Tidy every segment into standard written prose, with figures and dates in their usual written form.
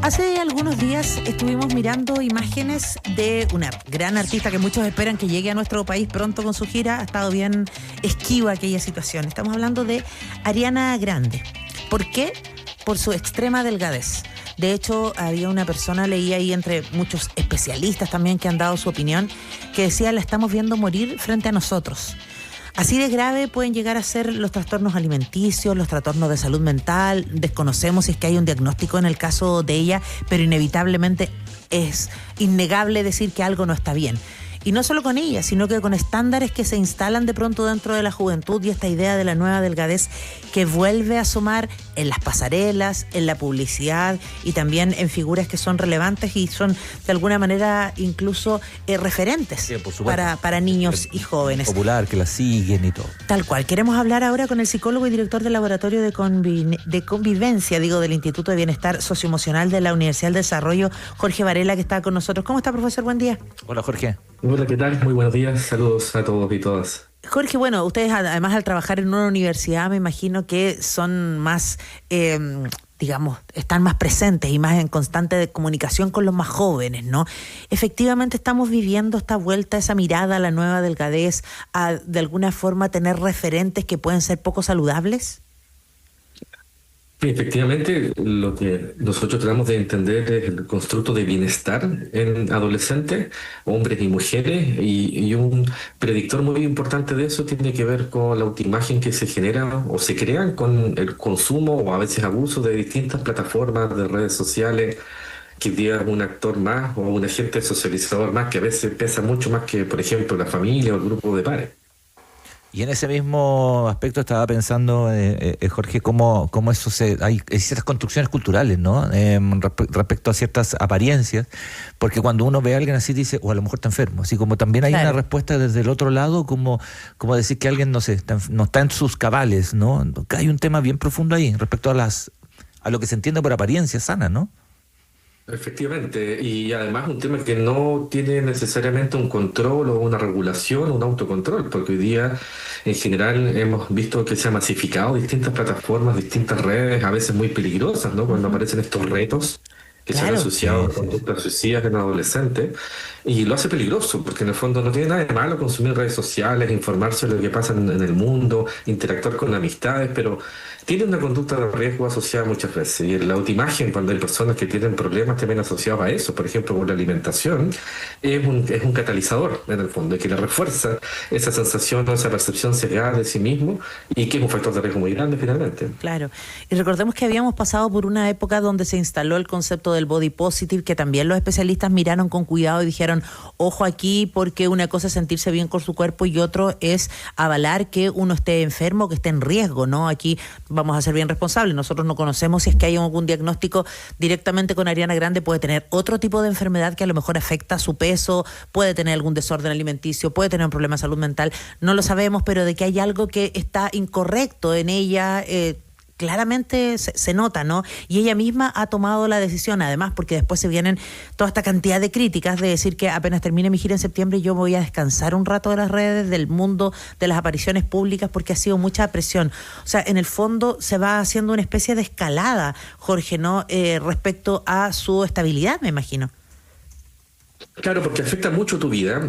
Hace algunos días estuvimos mirando imágenes de una gran artista que muchos esperan que llegue a nuestro país pronto con su gira. Ha estado bien esquiva aquella situación. Estamos hablando de Ariana Grande. ¿Por qué? Por su extrema delgadez. De hecho, había una persona, leí ahí entre muchos especialistas también que han dado su opinión, que decía: la estamos viendo morir frente a nosotros. Así de grave pueden llegar a ser los trastornos alimenticios, los trastornos de salud mental. Desconocemos si es que hay un diagnóstico en el caso de ella, pero inevitablemente es innegable decir que algo no está bien. Y no solo con ella, sino que con estándares que se instalan de pronto dentro de la juventud y esta idea de la nueva delgadez que vuelve a asomar en las pasarelas, en la publicidad y también en figuras que son relevantes y son de alguna manera incluso referentes, sí, para niños y jóvenes. Popular, que la siguen y todo. Tal cual. Queremos hablar ahora con el psicólogo y director del Laboratorio de Convivencia, del Instituto de Bienestar Socioemocional de la Universidad del Desarrollo, Jorge Varela, que está con nosotros. ¿Cómo está, profesor? Buen día. Hola, Jorge. Hola, ¿qué tal? Muy buenos días. Saludos a todos y todas. Jorge, bueno, ustedes además al trabajar en una universidad me imagino que son más, están más presentes y más en constante comunicación con los más jóvenes, ¿no? Efectivamente estamos viviendo esta vuelta, esa mirada a la nueva delgadez, a de alguna forma tener referentes que pueden ser poco saludables. Sí, efectivamente, lo que nosotros tratamos de entender es el constructo de bienestar en adolescentes, hombres y mujeres, y un predictor muy importante de eso tiene que ver con la autoimagen que se genera o se crea con el consumo o a veces abuso de distintas plataformas de redes sociales, que día un actor más o un agente socializador más que a veces pesa mucho más que, por ejemplo, la familia o el grupo de pares. Y en ese mismo aspecto estaba pensando, Jorge, cómo eso hay ciertas construcciones culturales, ¿no? Respecto a ciertas apariencias, porque cuando uno ve a alguien así dice, o a lo mejor está enfermo, así como también hay una respuesta desde el otro lado, como decir que alguien no está en sus cabales, ¿no? Hay un tema bien profundo ahí respecto a lo que se entiende por apariencia sana, ¿no? Efectivamente, y además un tema que no tiene necesariamente un control o una regulación o un autocontrol, porque hoy día en general hemos visto que se ha masificado distintas plataformas, distintas redes, a veces muy peligrosas, ¿no? Cuando aparecen estos retos que se han asociado a conductas suicidas en adolescentes, y lo hace peligroso, porque en el fondo no tiene nada de malo consumir redes sociales, informarse de lo que pasa en el mundo, interactuar con amistades, pero tiene una conducta de riesgo asociada muchas veces. Y en la autoimagen, cuando hay personas que tienen problemas también asociados a eso, por ejemplo, con la alimentación, es un catalizador en el fondo, que le refuerza esa sensación o esa percepción sesgada de sí mismo y que es un factor de riesgo muy grande finalmente. Claro. Y recordemos que habíamos pasado por una época donde se instaló el concepto del body positive, que también los especialistas miraron con cuidado y dijeron, ojo aquí, porque una cosa es sentirse bien con su cuerpo y otro es avalar que uno esté enfermo, que esté en riesgo, ¿no? Aquí vamos a ser bien responsables. Nosotros no conocemos si es que hay algún diagnóstico directamente con Ariana Grande. Puede tener otro tipo de enfermedad que a lo mejor afecta su peso, puede tener algún desorden alimenticio, puede tener un problema de salud mental. No lo sabemos, pero de que hay algo que está incorrecto en ella, claramente se nota, ¿no? Y ella misma ha tomado la decisión, además, porque después se vienen toda esta cantidad de críticas de decir que apenas termine mi gira en septiembre yo voy a descansar un rato de las redes, del mundo, de las apariciones públicas, porque ha sido mucha presión. O sea, en el fondo se va haciendo una especie de escalada, Jorge, ¿no? Respecto a su estabilidad, me imagino. Claro, porque afecta mucho tu vida.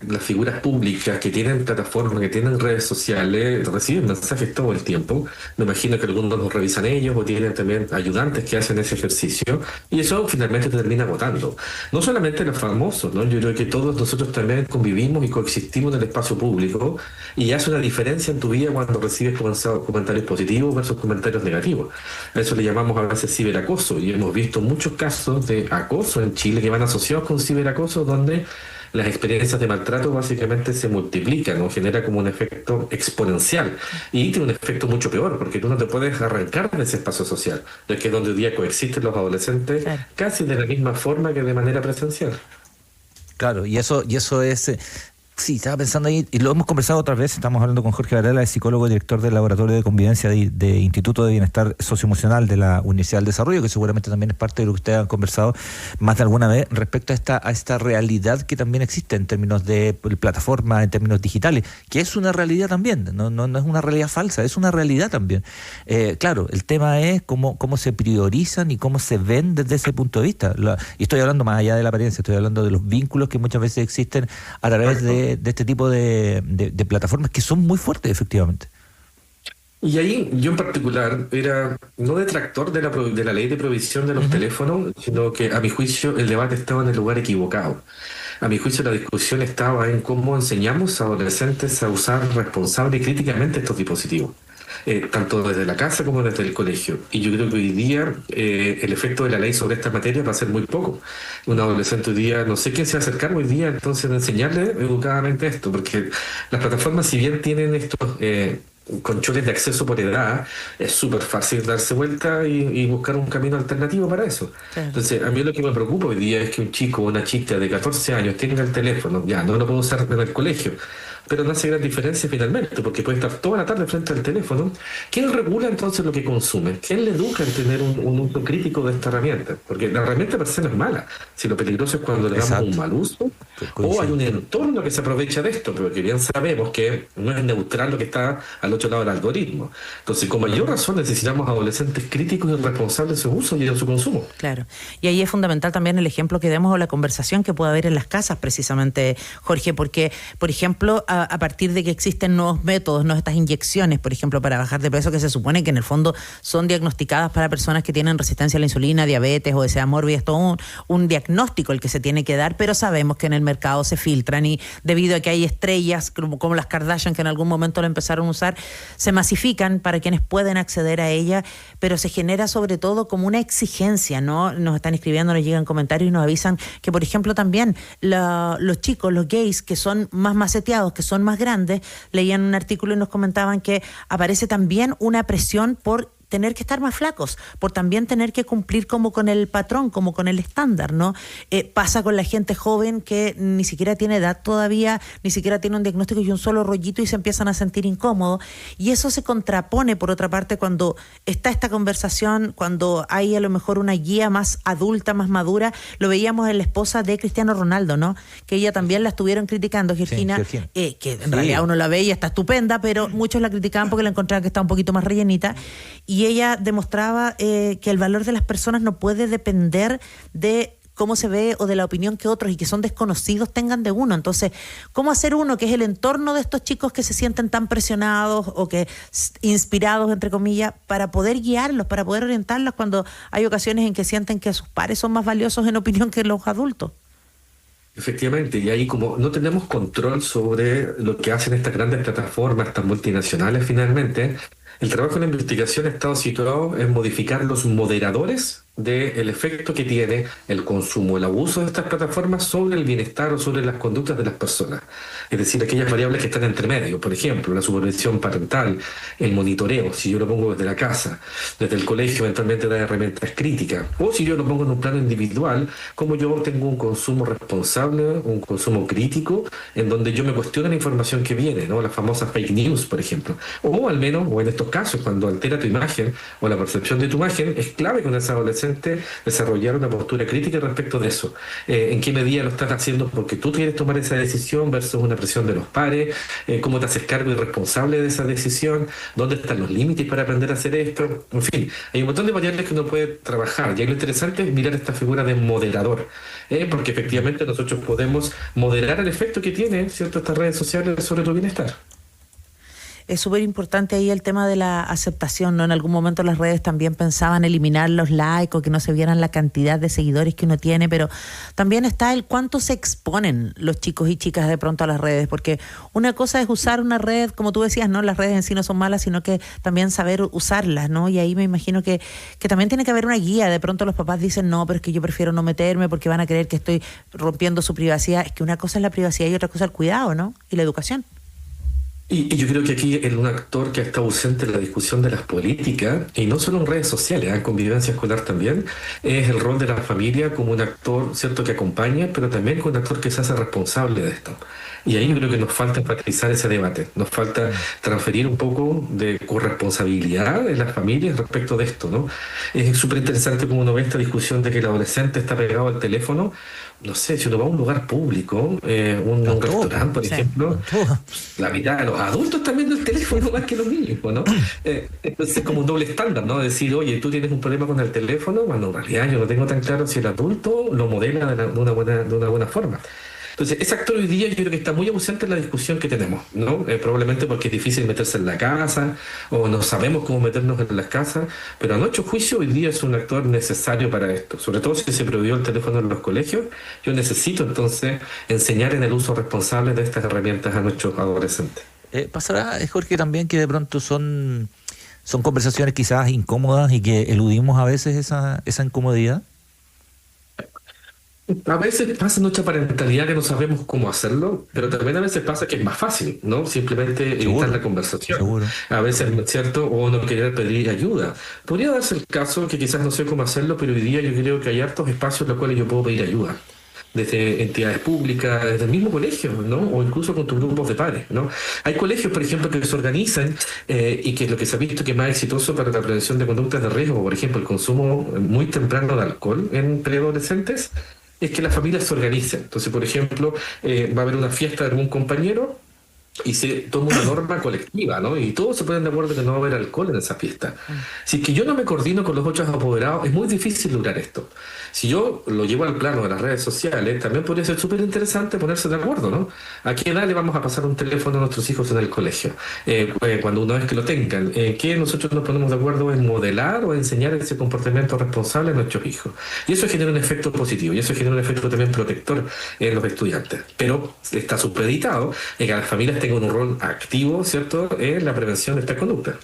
Las figuras públicas que tienen plataformas, que tienen redes sociales, reciben mensajes todo el tiempo. Me imagino que algunos los revisan ellos o tienen también ayudantes que hacen ese ejercicio. Y eso finalmente te termina agotando. No solamente los famosos, ¿no? Yo creo que todos nosotros también convivimos y coexistimos en el espacio público y hace una diferencia en tu vida cuando recibes comentarios positivos versus comentarios negativos. A eso le llamamos a veces ciberacoso y hemos visto muchos casos de acoso en Chile que van asociados con ciberacoso, donde las experiencias de maltrato básicamente se multiplican o genera como un efecto exponencial y tiene un efecto mucho peor porque tú no te puedes arrancar de ese espacio social, de que es donde hoy día coexisten los adolescentes casi de la misma forma que de manera presencial. Claro, y eso es Sí, estaba pensando ahí, y lo hemos conversado otras veces, estamos hablando con Jorge Varela, es psicólogo y director del Laboratorio de Convivencia de Instituto de Bienestar Socioemocional de la Universidad del Desarrollo, que seguramente también es parte de lo que ustedes han conversado más de alguna vez respecto a esta realidad que también existe en términos de plataformas, en términos digitales, que es una realidad también, no es una realidad falsa, es una realidad también. Claro, el tema es cómo se priorizan y cómo se ven desde ese punto de vista. Y estoy hablando más allá de la apariencia, estoy hablando de los vínculos que muchas veces existen a través de este tipo de plataformas que son muy fuertes, efectivamente. Y ahí yo en particular era no detractor de la ley de provisión de los teléfonos, sino que a mi juicio el debate estaba en el lugar equivocado. A mi juicio la discusión estaba en cómo enseñamos a adolescentes a usar responsable y críticamente estos dispositivos. Tanto desde la casa como desde el colegio. Y yo creo que hoy día el efecto de la ley sobre esta materia va a ser muy poco. Un adolescente hoy día, no sé quién se va a acercar hoy día entonces de enseñarle educadamente esto, porque las plataformas, si bien tienen estos controles de acceso por edad, es súper fácil darse vuelta y buscar un camino alternativo para eso. Claro. Entonces, a mí lo que me preocupa hoy día es que un chico o una chica de 14 años tenga el teléfono, ya no lo puedo usar en el colegio, pero no hace gran diferencia finalmente, porque puede estar toda la tarde frente al teléfono. ¿Quién regula entonces lo que consume? ¿Quién le educa en tener un uso crítico de esta herramienta? Porque la herramienta per se no es mala, si lo peligroso es cuando le damos un mal uso, o hay un entorno que se aprovecha de esto, pero que bien sabemos que no es neutral lo que está al otro lado del algoritmo. Entonces, con mayor razón necesitamos adolescentes críticos y responsables de su uso y de su consumo. Claro, y ahí es fundamental también el ejemplo que demos o la conversación que puede haber en las casas, precisamente, Jorge, porque, por ejemplo, a partir de que existen nuevos métodos, ¿no? Estas inyecciones, por ejemplo, para bajar de peso, que se supone que en el fondo son diagnosticadas para personas que tienen resistencia a la insulina, diabetes, obesidad mórbida, es todo un diagnóstico el que se tiene que dar, pero sabemos que en el mercado se filtran y debido a que hay estrellas como las Kardashian que en algún momento la empezaron a usar, se masifican para quienes pueden acceder a ella, pero se genera sobre todo como una exigencia, ¿no? Nos están escribiendo, nos llegan comentarios y nos avisan que, por ejemplo, también los chicos, los gays que son más maceteados, que son más grandes, leían un artículo y nos comentaban que aparece también una presión por tener que estar más flacos, por también tener que cumplir como con el patrón, como con el estándar, ¿no? Pasa con la gente joven que ni siquiera tiene edad todavía, ni siquiera tiene un diagnóstico y un solo rollito y se empiezan a sentir incómodos. Y eso se contrapone, por otra parte, cuando está esta conversación, cuando hay a lo mejor una guía más adulta, más madura. Lo veíamos en la esposa de Cristiano Ronaldo, ¿no? Que ella también la estuvieron criticando, Georgina, sí, que en realidad uno la ve y está estupenda, pero muchos la criticaban porque la encontraban que está un poquito más rellenita. Y ella demostraba que el valor de las personas no puede depender de cómo se ve o de la opinión que otros y que son desconocidos tengan de uno. Entonces, ¿cómo hacer uno, que es el entorno de estos chicos que se sienten tan presionados o que inspirados, entre comillas, para poder guiarlos, para poder orientarlos cuando hay ocasiones en que sienten que sus pares son más valiosos en opinión que los adultos? Efectivamente, y ahí como no tenemos control sobre lo que hacen estas grandes plataformas, estas multinacionales finalmente, el trabajo en la investigación ha estado situado en modificar los moderadores del efecto que tiene el consumo, el abuso de estas plataformas sobre el bienestar o sobre las conductas de las personas. Es decir, aquellas variables que están entre medio, por ejemplo, la supervisión parental, el monitoreo, si yo lo pongo desde la casa, desde el colegio eventualmente da herramientas críticas, o si yo lo pongo en un plano individual, como yo tengo un consumo responsable, un consumo crítico, en donde yo me cuestiono la información que viene, ¿no? Las famosas fake news, por ejemplo. O al menos, o en estos casos, cuando altera tu imagen o la percepción de tu imagen, es clave con esa adolescente desarrollar una postura crítica respecto de eso. ¿En qué medida lo estás haciendo porque tú quieres tomar esa decisión versus una presión de los pares? ¿Cómo te haces cargo y responsable de esa decisión? ¿Dónde están los límites para aprender a hacer esto? En fin, hay un montón de variables que uno puede trabajar y ahí lo interesante es mirar esta figura de moderador, porque efectivamente nosotros podemos moderar el efecto que tienen, ¿cierto?, estas redes sociales sobre tu bienestar. Es súper importante ahí el tema de la aceptación, ¿no? En algún momento las redes también pensaban eliminar los likes o que no se vieran la cantidad de seguidores que uno tiene, pero también está el cuánto se exponen los chicos y chicas de pronto a las redes, porque una cosa es usar una red, como tú decías, ¿no? Las redes en sí no son malas, sino que también saber usarlas, ¿no? Y ahí me imagino que también tiene que haber una guía. De pronto los papás dicen, no, pero es que yo prefiero no meterme porque van a creer que estoy rompiendo su privacidad. Es que una cosa es la privacidad y otra cosa el cuidado, ¿no? Y la educación. Y yo creo que aquí un actor que ha estado ausente en la discusión de las políticas, y no solo en redes sociales, en convivencia escolar también, es el rol de la familia como un actor, cierto, que acompaña, pero también como un actor que se hace responsable de esto. Y ahí yo creo que nos falta enfatizar ese debate, nos falta transferir un poco de corresponsabilidad en las familias respecto de esto, ¿no? Es súper interesante como uno ve esta discusión de que el adolescente está pegado al teléfono. No sé, si uno va a un lugar público, un restaurante, por ejemplo, la mitad de los adultos también del teléfono más que los niños, ¿no? Entonces, como un doble estándar, ¿no? Decir, oye, tú tienes un problema con el teléfono, cuando en realidad yo no tengo tan claro si el adulto lo modela de una buena forma. Entonces, ese actor hoy día yo creo que está muy ausente en la discusión que tenemos, ¿no? Probablemente porque es difícil meterse en la casa o no sabemos cómo meternos en las casas, pero a nuestro juicio hoy día es un actor necesario para esto, sobre todo si se prohibió el teléfono en los colegios. Yo necesito entonces enseñar en el uso responsable de estas herramientas a nuestros adolescentes. Pasará, Jorge, también que de pronto son conversaciones quizás incómodas y que eludimos a veces esa incomodidad. A veces pasa nuestra parentalidad que no sabemos cómo hacerlo, pero también a veces pasa que es más fácil, ¿no? Simplemente evitar la conversación. Seguro. A veces, ¿cierto? O no querer pedir ayuda. Podría darse el caso que quizás no sé cómo hacerlo, pero hoy día yo creo que hay hartos espacios en los cuales yo puedo pedir ayuda. Desde entidades públicas, desde el mismo colegio, ¿no? O incluso con tus grupos de pares, ¿no? Hay colegios, por ejemplo, que se organizan y que es lo que se ha visto que es más exitoso para la prevención de conductas de riesgo, por ejemplo, el consumo muy temprano de alcohol en preadolescentes, es que las familias se organicen. Entonces, por ejemplo, va a haber una fiesta de algún compañero y se toma una norma colectiva, ¿no? Y todos se ponen de acuerdo que no va a haber alcohol en esa fiesta. Si es que yo no me coordino con los otros apoderados, es muy difícil lograr esto. Si yo lo llevo al plano de las redes sociales, también podría ser súper interesante ponerse de acuerdo, ¿no? ¿A qué edad le vamos a pasar un teléfono a nuestros hijos en el colegio? Cuando una vez que lo tengan, ¿qué nosotros nos ponemos de acuerdo en modelar o enseñar ese comportamiento responsable a nuestros hijos? Y eso genera un efecto positivo, y eso genera un efecto también protector en los estudiantes. Pero está supeditado en que las familias tengan un rol activo, ¿cierto?, en la prevención de esta conducta.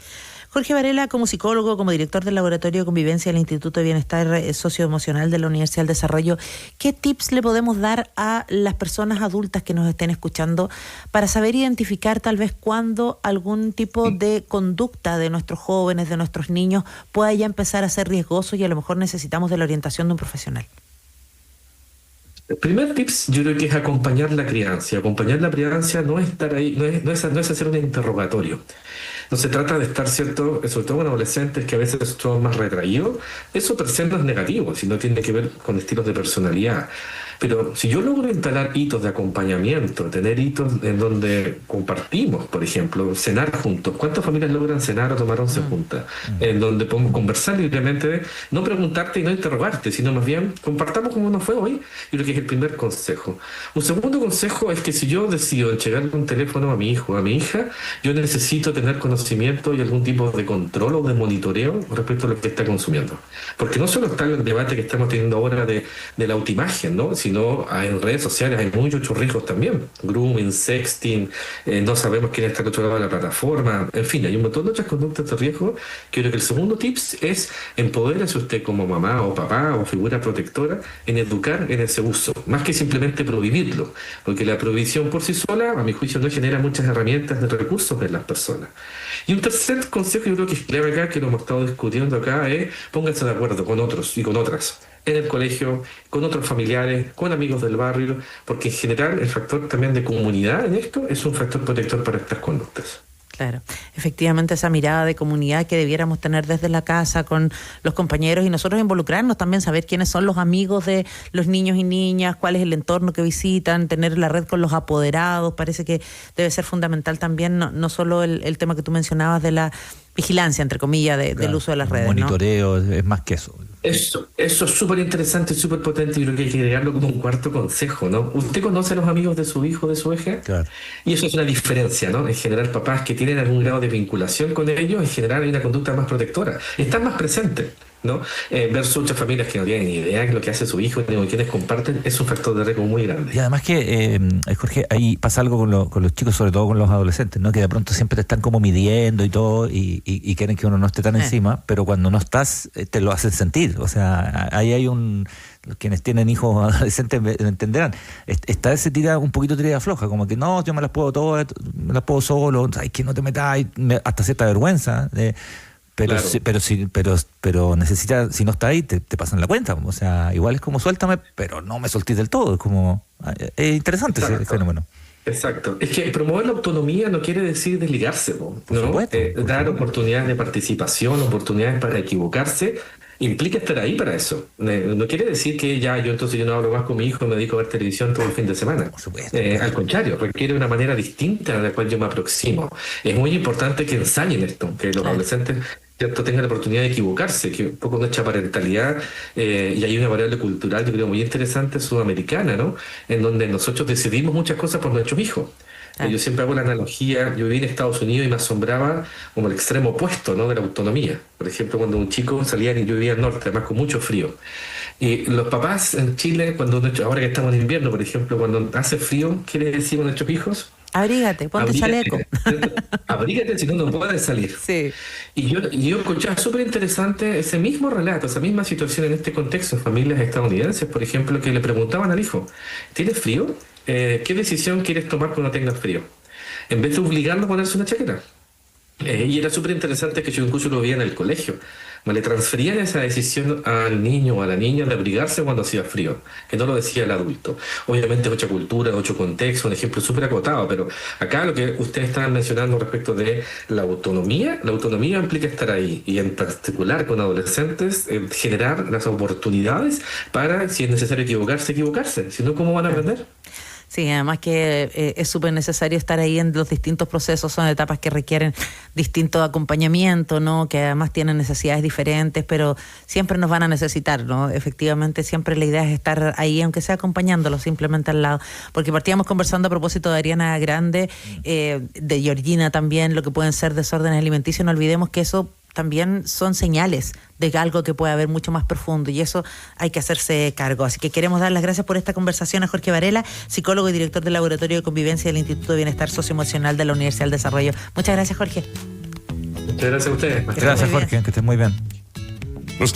Jorge Varela, como psicólogo, como director del Laboratorio de Convivencia del Instituto de Bienestar Socioemocional de la Universidad del Desarrollo, ¿qué tips le podemos dar a las personas adultas que nos estén escuchando para saber identificar tal vez cuándo algún tipo de conducta de nuestros jóvenes, de nuestros niños, pueda ya empezar a ser riesgoso y a lo mejor necesitamos de la orientación de un profesional? El primer tips yo creo que es acompañar la crianza. Acompañar la crianza no es estar ahí, no es hacer un interrogatorio. No se trata de estar, ¿cierto?, sobre todo con adolescentes que a veces son más retraídos. Eso per se no es negativo, sino tiene que ver con estilos de personalidad. Pero si yo logro instalar hitos de acompañamiento, tener hitos en donde compartimos, por ejemplo, cenar juntos. ¿Cuántas familias logran cenar o tomar once juntas? En donde podemos conversar libremente, no preguntarte y no interrogarte, sino más bien compartamos cómo nos fue hoy. Yo creo que es el primer consejo. Un segundo consejo es que si yo decido entregarle un teléfono a mi hijo o a mi hija, yo necesito tener conocimiento y algún tipo de control o de monitoreo respecto a lo que está consumiendo. Porque no solo está el debate que estamos teniendo ahora de la autoimagen, ¿no?, sino en redes sociales hay muchos riesgos también. Grooming, sexting, no sabemos quién está al otro lado de la plataforma. En fin, hay un montón de otras conductas de riesgo. Creo que el segundo tips es empodérese usted como mamá o papá o figura protectora en educar en ese uso, más que simplemente prohibirlo, porque la prohibición por sí sola, a mi juicio, no genera muchas herramientas de recursos en las personas. Y un tercer consejo, yo creo que es clave acá, que lo hemos estado discutiendo acá, es pónganse de acuerdo con otros y con otras, en el colegio, con otros familiares, con amigos del barrio, porque en general el factor también de comunidad en esto es un factor protector para estas conductas. Claro, efectivamente esa mirada de comunidad que debiéramos tener desde la casa con los compañeros y nosotros involucrarnos también, saber quiénes son los amigos de los niños y niñas, cuál es el entorno que visitan, tener la red con los apoderados, parece que debe ser fundamental también, no solo el tema que tú mencionabas de la vigilancia, entre comillas, del uso de las redes. Monitoreo, ¿no? Es más que eso. Eso es súper interesante, súper potente, y creo que hay que agregarlo como un cuarto consejo, ¿no? Usted conoce a los amigos de su hijo o de su hija, claro, y eso es una diferencia, ¿no? En general, papás que tienen algún grado de vinculación con ellos, en general hay una conducta más protectora, están más presentes, ¿no? Versus otras familias que no tienen ni idea de lo que hace su hijo ni con quienes comparten, es un factor de riesgo muy grande. Y además que, Jorge, ahí pasa algo con los chicos, sobre todo con los adolescentes, ¿no? Que de pronto siempre te están como midiendo y todo, y quieren que uno no esté tan encima, pero cuando no estás, te lo hacen sentir. él. O sea, ahí hay quienes tienen hijos adolescentes entenderán. Esta vez se tira un poquito tira floja, como que no, yo me las puedo todas, me las puedo solo, ay, que no te metas, hasta cierta vergüenza. Pero Claro. pero necesita, si no está ahí, te pasan la cuenta. O sea, igual es como suéltame, pero no me soltís del todo. Es como, es interesante ese Exacto. fenómeno. Exacto. Es que promover la autonomía no quiere decir desligarse, po, Por ¿no? supuesto, por Dar supuesto. oportunidades de participación, oportunidades para equivocarse, implica estar ahí para eso. No quiere decir que ya yo no hablo más con mi hijo y me dedico a ver televisión todo el fin de semana. Por supuesto. Al contrario, requiere una manera distinta a la cual yo me aproximo. Es muy importante que ensayen esto, que los Claro. adolescentes, ¿cierto?, tengan la oportunidad de equivocarse, que un poco nuestra parentalidad, y hay una variable cultural, yo creo, muy interesante, sudamericana, ¿no? En donde nosotros decidimos muchas cosas por nuestros hijos. Claro. Yo siempre hago la analogía, yo viví en Estados Unidos y me asombraba como el extremo opuesto, ¿no?, de la autonomía. Por ejemplo, cuando un chico salía, y yo vivía al norte, además con mucho frío. Y los papás en Chile, ahora que estamos en invierno, por ejemplo, cuando hace frío, ¿qué le decimos a nuestros hijos? Abrígate, ponte chaleco. Abrígate, abrígate, si no, no puedes salir. Sí. Y yo escuchaba súper interesante ese mismo relato, esa misma situación en este contexto, en familias estadounidenses, por ejemplo, que le preguntaban al hijo, ¿tienes frío? ¿Qué decisión quieres tomar cuando tengas frío? En vez de obligarlo a ponerse una chaqueta. Y era súper interesante que yo incluso lo veía en el colegio. Le transferían esa decisión al niño o a la niña de abrigarse cuando hacía frío, que no lo decía el adulto. Obviamente es otra cultura, otro contexto, un ejemplo súper acotado, pero acá lo que ustedes estaban mencionando respecto de la autonomía implica estar ahí, y en particular con adolescentes, generar las oportunidades para, si es necesario equivocarse, si no, ¿cómo van a aprender? Sí, además que es súper necesario estar ahí en los distintos procesos, son etapas que requieren distinto acompañamiento, ¿no? Que además tienen necesidades diferentes, pero siempre nos van a necesitar, ¿no? Efectivamente, siempre la idea es estar ahí, aunque sea acompañándolos, simplemente al lado. Porque partíamos conversando a propósito de Ariana Grande, de Georgina también, lo que pueden ser desórdenes alimenticios, no olvidemos que eso también son señales de algo que puede haber mucho más profundo, y eso hay que hacerse cargo. Así que queremos dar las gracias por esta conversación a Jorge Varela, psicólogo y director del Laboratorio de Convivencia del Instituto de Bienestar Socioemocional de la Universidad del Desarrollo. Muchas gracias, Jorge. Muchas gracias a ustedes. Gracias, muy bien. Jorge, que estés muy bien.